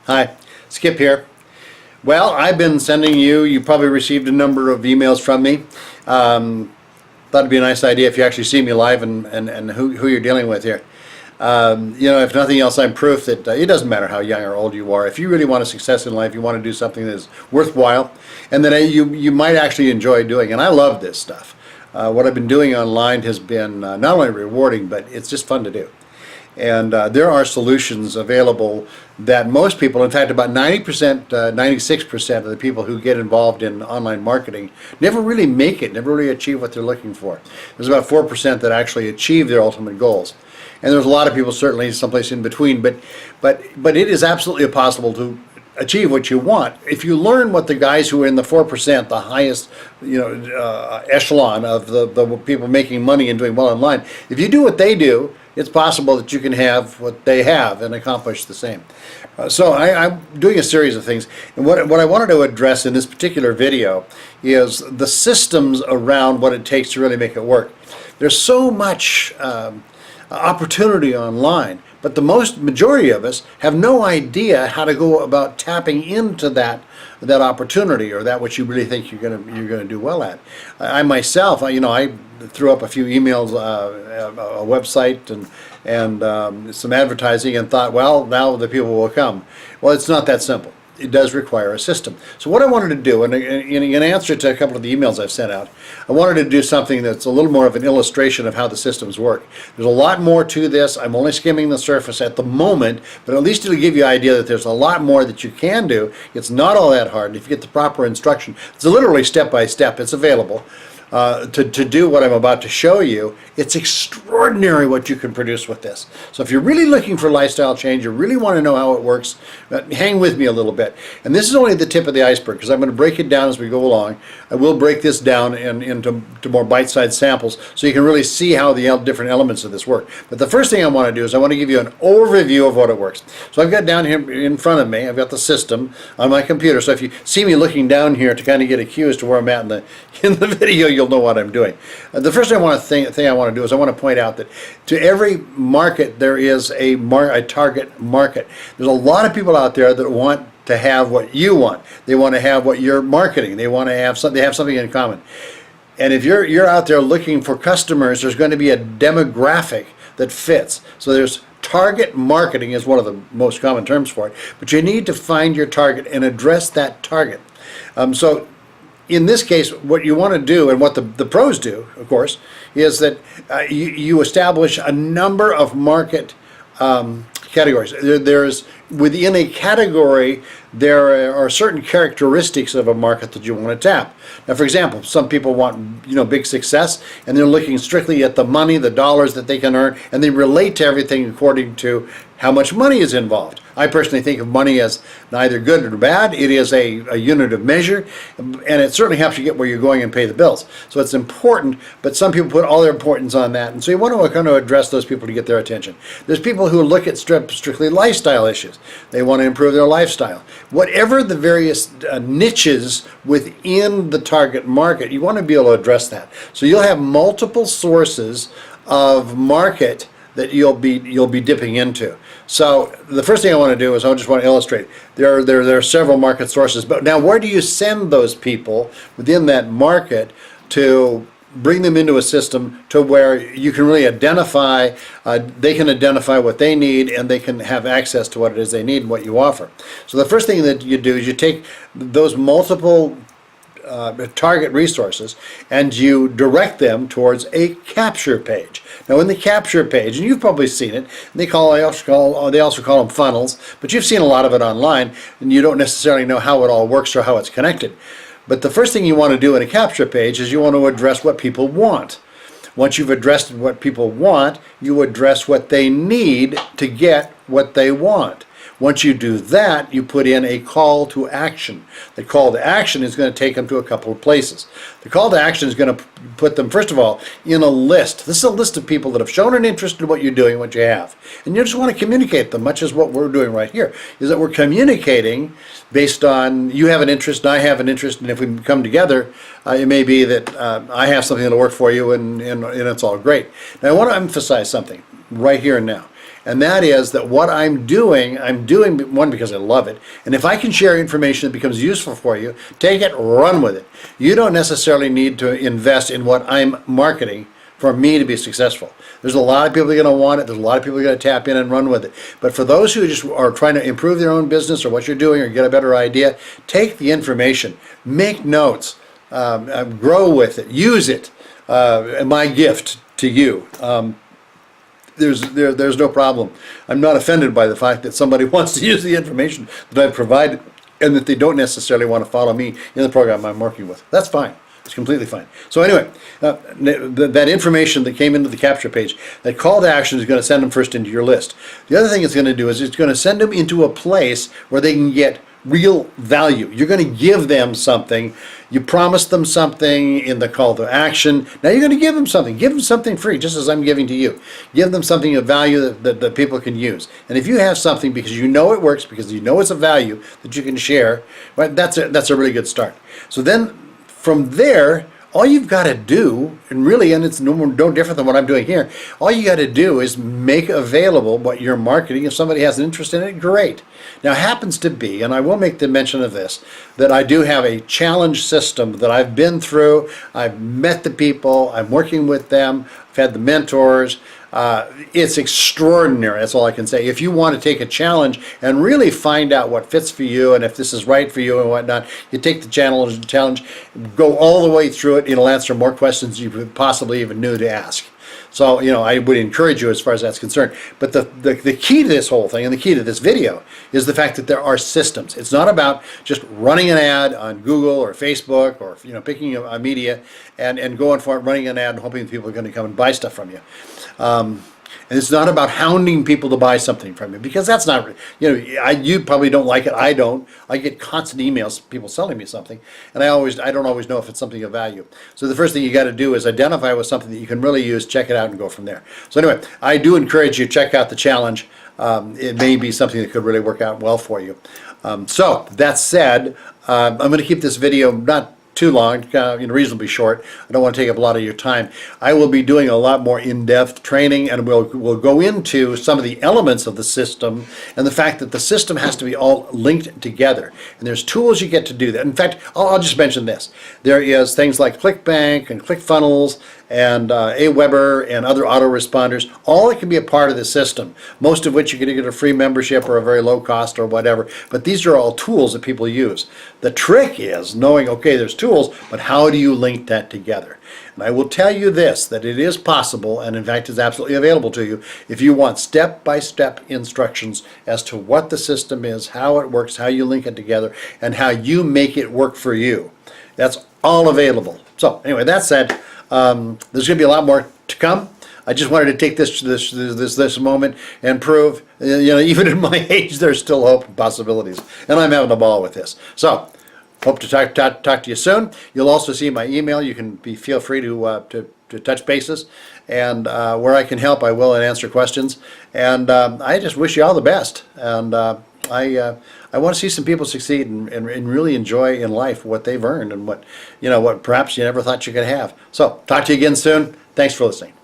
Hi, Skip here. Well, I've been sending you probably received a number of emails from me. Thought it'd be a nice idea if you actually see me live and who you're dealing with here. If nothing else, I'm proof that it doesn't matter how young or old you are. If you really want a success in life, you want to do something that is worthwhile, and that you might actually enjoy doing. And I love this stuff. What I've been doing online has been not only rewarding, but it's just fun to do. And there are solutions available that most people, in fact about 90%, 96% of the people who get involved in online marketing never really make it, never really achieve what they're looking for. There's about 4% that actually achieve their ultimate goals. And there's a lot of people certainly someplace in between, but it is absolutely possible to achieve what you want if you learn what the guys who are in the 4%, the highest echelon of the people making money and doing well online. If you do what they do, it's possible that you can have what they have and accomplish the same. So I'm doing a series of things, and what I wanted to address in this particular video is the systems around what it takes to really make it work. There's so much opportunity online, but the majority of us have no idea how to go about tapping into that opportunity, or that which you really think you're gonna do well at. I myself, I threw up a few emails, a website, and some advertising, and thought, well, now the people will come. Well, it's not that simple. It does require a system. So what I wanted to do, and in answer to a couple of the emails I've sent out, I wanted to do something that's a little more of an illustration of how the systems work. There's a lot more to this. I'm only skimming the surface at the moment, but at least it'll give you an idea that there's a lot more that you can do. It's not all that hard. If you get the proper instruction, it's literally step by step. It's available. To do what I'm about to show you. It's extraordinary what you can produce with this. So if you're really looking for lifestyle change, you really want to know how it works, hang with me a little bit. And this is only the tip of the iceberg, because I'm going to break it down as we go along. I will break this down into more bite-sized samples so you can really see how the different elements of this work. But the first thing I want to do is I want to give you an overview of what it works. So I've got down here in front of me, I've got the system on my computer. So if you see me looking down here to kind of get a cue as to where I'm at in the video, you'll know what I'm doing. The first thing I want to do is I want to point out that to every market there is a target market. There's a lot of people out there that want to have what you want. They want to have what you're marketing. They want to have something. They have something in common. And if you're out there looking for customers, there's going to be a demographic that fits. So there's target marketing is one of the most common terms for it. But you need to find your target and address that target. So in this case, what you want to do, and what the pros do, of course, is that you establish a number of market categories. There's within a category, there are certain characteristics of a market that you want to tap. Now, for example, some people want big success, and they're looking strictly at the money, the dollars that they can earn, and they relate to everything according to how much money is involved. I personally think of money as neither good nor bad. It is a unit of measure, and it certainly helps you get where you're going and pay the bills. So it's important, but some people put all their importance on that, and so you want to kind of address those people to get their attention. There's people who look at strictly lifestyle issues. They want to improve their lifestyle. Whatever the various niches within the target market, you want to be able to address that. So you'll have multiple sources of market that you'll be dipping into. So the first thing I want to do is I just want to illustrate. There are several market sources, but now where do you send those people within that market to bring them into a system to where you can really identify, they can identify what they need, and they can have access to what it is they need and what you offer. So the first thing that you do is you take those multiple target resources and you direct them towards a capture page. Now in the capture page, and you've probably seen it, they also call them funnels, but you've seen a lot of it online, and you don't necessarily know how it all works or how it's connected. But the first thing you want to do in a capture page is you want to address what people want. Once you've addressed what people want, you address what they need to get what they want. Once you do that, you put in a call to action. The call to action is going to take them to a couple of places. The call to action is going to put them, first of all, in a list. This is a list of people that have shown an interest in what you're doing, what you have. And you just want to communicate them, much as what we're doing right here, is that we're communicating based on you have an interest and I have an interest, and if we come together, it may be that I have something that'll work for you, and it's all great. Now I want to emphasize something right here and now. And that is that what I'm doing one because I love it. And if I can share information that becomes useful for you, take it, run with it. You don't necessarily need to invest in what I'm marketing for me to be successful. There's a lot of people that are going to want it. There's a lot of people that are going to tap in and run with it. But for those who just are trying to improve their own business or what you're doing or get a better idea, take the information, make notes, grow with it, use it. My gift to you. There's no problem. I'm not offended by the fact that somebody wants to use the information that I've provided and that they don't necessarily want to follow me in the program I'm working with. That's fine. It's completely fine. So anyway, that information that came into the capture page, that call to action is going to send them first into your list. The other thing it's going to do is it's going to send them into a place where they can get real value. You're going to give them something. You promised them something in the call to action. Now you're going to give them something. Give them something free, just as I'm giving to you. Give them something of value that people can use. And if you have something because you know it works, because you know it's a value that you can share, right, that's a really good start. So then from there, all you've got to do, and it's no different than what I'm doing here, all you got to do is make available what you're marketing. If somebody has an interest in it, great. Now, it happens to be, and I will make the mention of this, that I do have a challenge system that I've been through. I've met the people, I'm working with them, I've had the mentors. It's extraordinary, that's all I can say. If you want to take a challenge and really find out what fits for you and if this is right for you and whatnot, you take the challenge, go all the way through it. It'll answer more questions you could possibly even knew to ask. So, I would encourage you as far as that's concerned. But the key to this whole thing and the key to this video is the fact that there are systems. It's not about just running an ad on Google or Facebook or picking a media and going for it, running an ad and hoping people are going to come and buy stuff from you. And it's not about hounding people to buy something from you, because that's not, you probably don't like it. I don't. I get constant emails, people selling me something, and I don't always know if it's something of value. So the first thing you got to do is identify with something that you can really use, check it out, and go from there. So anyway, I do encourage you to check out the challenge. It may be something that could really work out well for you. So that said, I'm going to keep this video not too long, reasonably short. I don't want to take up a lot of your time. I will be doing a lot more in-depth training, and we'll go into some of the elements of the system and the fact that the system has to be all linked together. And there's tools you get to do that. In fact, I'll just mention this. There is things like ClickBank and ClickFunnels and Aweber and other autoresponders, all that can be a part of the system, most of which you can get a free membership or a very low cost or whatever. But these are all tools that people use. The trick is knowing, okay, there's tools, but how do you link that together? And I will tell you this, that it is possible, and in fact is absolutely available to you, if you want step-by-step instructions as to what the system is, how it works, how you link it together, and how you make it work for you. That's all available. So anyway, that said, there's going to be a lot more to come. I just wanted to take this moment and prove, even at my age, there's still hope and possibilities, and I'm having a ball with this. So, hope to talk to you soon. You'll also see my email. You can feel free to touch bases, and where I can help, I will, and answer questions. And I just wish you all the best. And I want to see some people succeed and really enjoy in life what they've earned and what perhaps you never thought you could have. So, talk to you again soon. Thanks for listening.